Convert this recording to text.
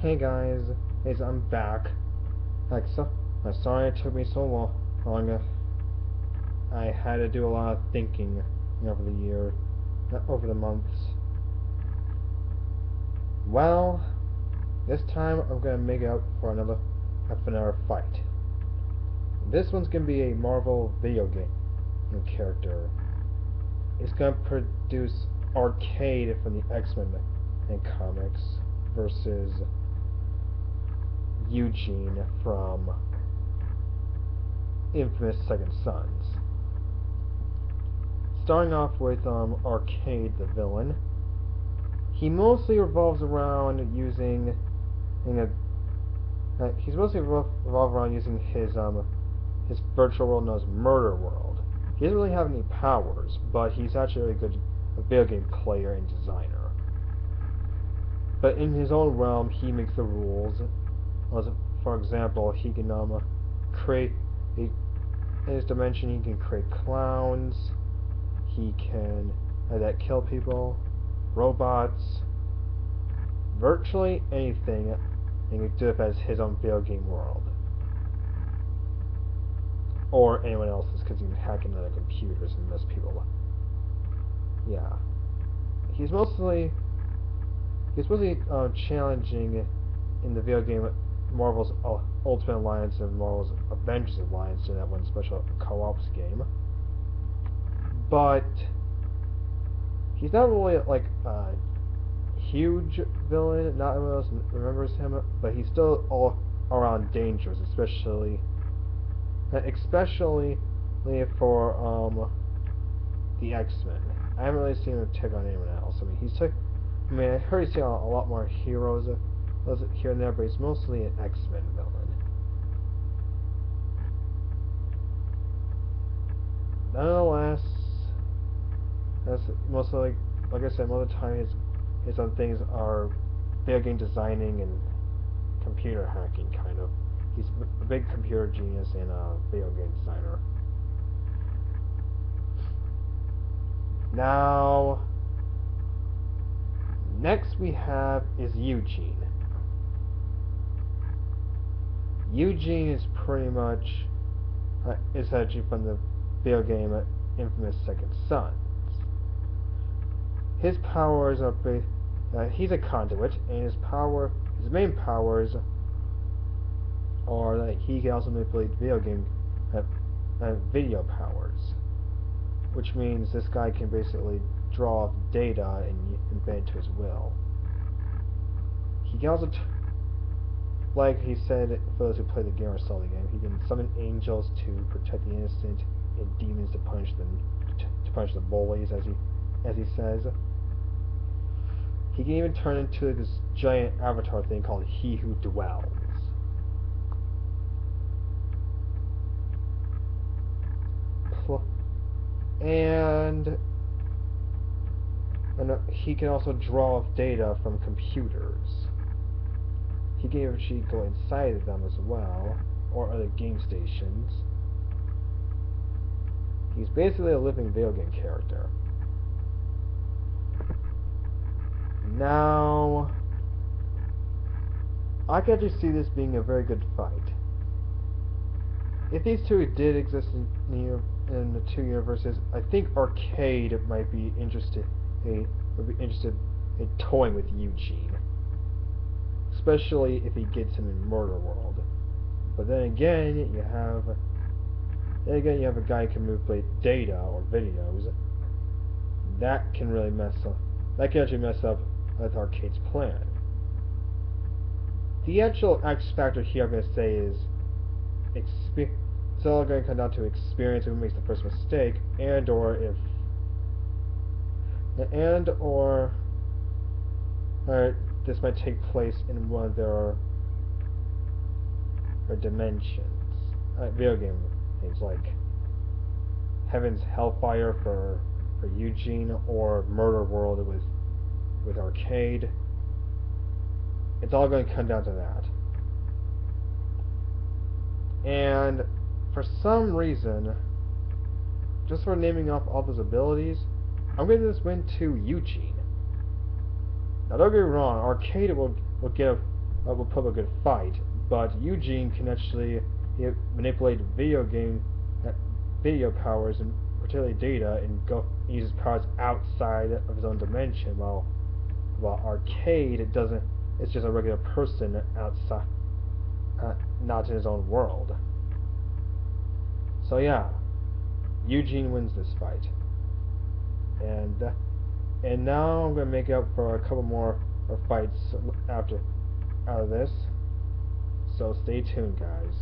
Hey guys, I'm back. I'm sorry it took me so long. I had to do a lot of thinking over the year, over the months. Well, this time I'm gonna make it up for another fight. This one's gonna be a Marvel video game character. It's gonna produce Arcade from the X-Men and comics versus Eugene from Infamous Second Sons. Starting off with Arcade, the villain. He mostly revolves around using his virtual world known as Murder World. He doesn't really have any powers, but he's actually a good video game player and designer. But in his own realm, he makes the rules. For example, he can create in his dimension. He can create clowns. He can that kill people, robots, virtually anything, and he can do it as his own video game world, or anyone else's, because he can hack into their computers and mess people up. Yeah, he's mostly challenging in the video game Marvel's Ultimate Alliance and Marvel's Avengers Alliance in that one special co-ops game. But he's not really like a huge villain. Not everyone else remembers him, but he's still all around dangerous, especially for the X-Men. I haven't really seen him take on anyone else. I heard he's taken on a lot more heroes here and there, but he's mostly an X-Men villain. Nonetheless, that's mostly like I said, most of the time his own things are video game designing and computer hacking, kind of. He's a big computer genius and a video game designer. Now, next we have is Eugene. Eugene is pretty much is actually from the video game Infamous Second Sons. His powers are he's a conduit, and his main powers are that he can also manipulate video powers, which means this guy can basically draw data and bend to his will. He can also, like he said, for those who play the game or saw the game, he can summon angels to protect the innocent and demons to punish the bullies, as he says. He can even turn into this giant avatar thing called He Who Dwells. And he can also draw data from computers. He can actually go inside of them as well, or other game stations. He's basically a living video game character. Now, I can actually see this being a very good fight. If these two did exist in the two universes, I think Arcade might be interested in toying with Eugene, especially if he gets him in Murder World. But then again, you have a guy who can manipulate data or videos. That can really actually mess up with Arcade's plan. The actual X factor here, I'm going to say, is it's all going to come down to experience, who makes the first mistake, or this might take place in one of their dimensions. Video game things like Heaven's Hellfire for Eugene, or Murder World with Arcade. It's all going to come down to that. And for some reason, just for naming off all those abilities, I'm going to just win to Eugene. Now don't get me wrong, Arcade will get will put up a good fight, but Eugene can actually manipulate video powers and particularly data, and go use his powers outside of his own dimension. While Arcade, it doesn't. It's just a regular person outside, not in his own world. So yeah, Eugene wins this fight, and now I'm gonna make up for a couple more fights after out of this. So stay tuned, guys.